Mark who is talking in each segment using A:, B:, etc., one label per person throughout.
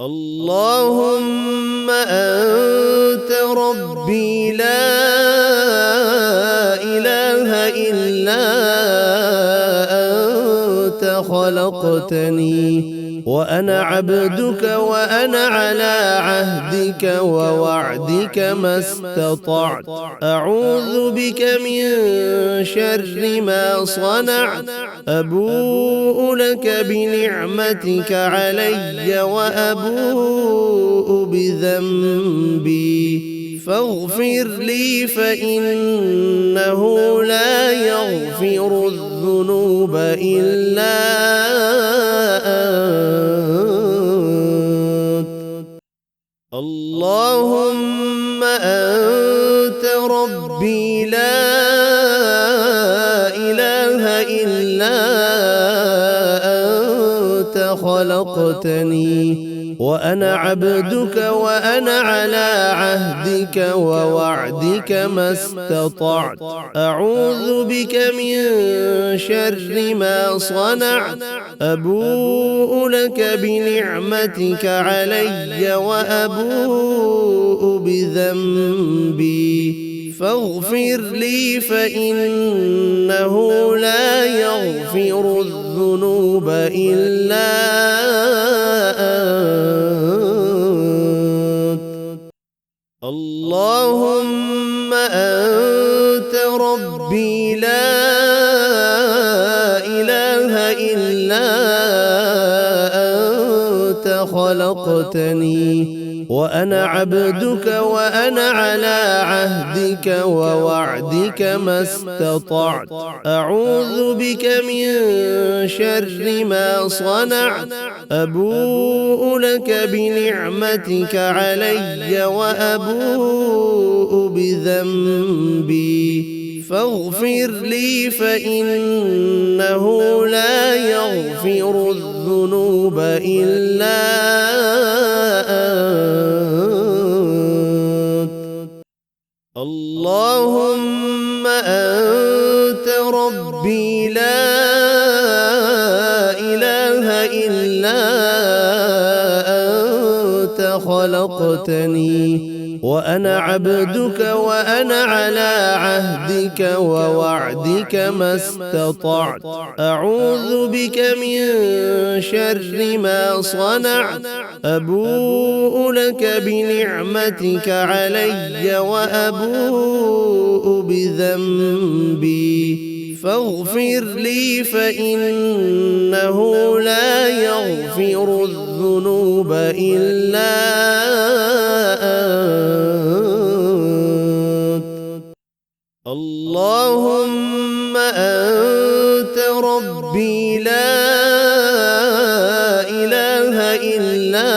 A: اللهم أنت ربي لا إله إلا أنت خلقتني وأنا عبدك وأنا على عهدك ووعدك ما استطعت أعوذ بك من شر ما صنعت أبوء لك بنعمتك علي وأبوء بذنبي فاغفر لي فإنه لا يغفر الذنوب إلا أنت. اللهم أنت ربي لا إله إلا أنت خلقتني وأنا عبدك وأنا على عهدك ووعدك ما استطعت أعوذ بك من شر ما صنعت أبوء لك بنعمتك علي وأبوء بذنبي فاغفر لي فإنه لا يغفر الذنوب إلا أنت. اللهم أنت ربي لا إله إلا أنت خلقتني وأنا عبدك وأنا على عهدك ووعدك ما استطعت أعوذ بك من شر ما صنعت أبوء لك بنعمتك علي وأبوء بذنبي فاغفر لي فإنه لا يغفر الذنوب إلا أنت. اللهم أنت ربي لا إله إلا أنت خلقتني وأنا عبدك وأنا على عهدك ووعدك ما استطعت أعوذ بك من شر ما صنعت أبوء لك بنعمتك علي وأبوء بذنبي فاغفر لي فإنه لا يغفر الذنوب إلا أنت. اللهم أنت ربي لا إله إلا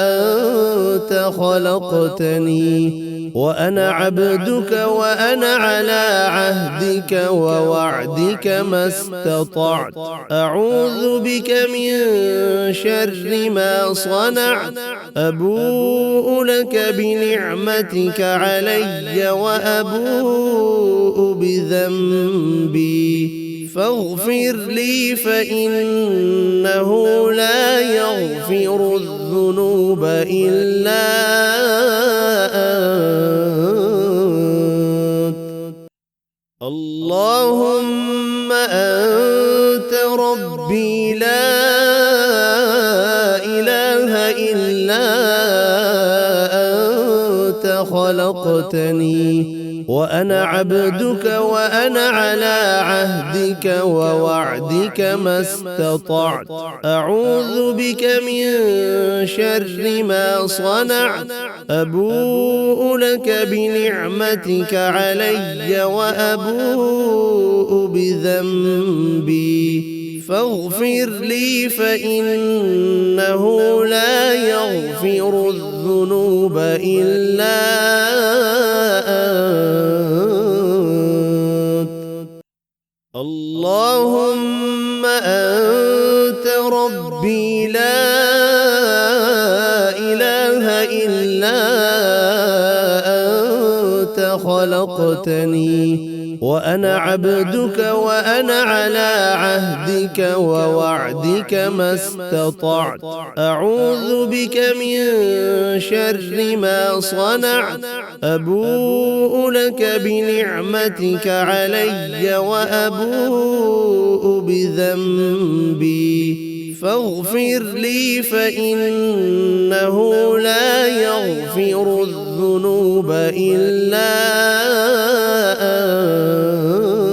A: أنت خلقتني وأنا عبدك وأنا على عهدك ووعدك ما استطعت أعوذ بك من شر ما صنعت أبوء لك بنعمتك علي وأبوء بذنبي فاغفر لي فإنه لا يغفر الذنوب إلا أنت. اللهم أنت ربي لا إله إلا أنت خلقتني وأنا عبدك وأنا على عهدك ووعدك ما استطعت أعوذ بك من شر ما صنعت أبوء لك بنعمتك علي وأبوء بذنبي فاغفر لي فإنه لا يغفر الذنوب إلا أنت. اللهم أنت ربي لا إله إلا أنت خلقتني وأنا عبدك وأنا على عهدك ووعدك ما استطعت أعوذ بك من شر ما صنعت أبوء لك بنعمتك علي وأبوء بذنبي فاغفر لي فإنه لا يغفر الذنوب إلا أنت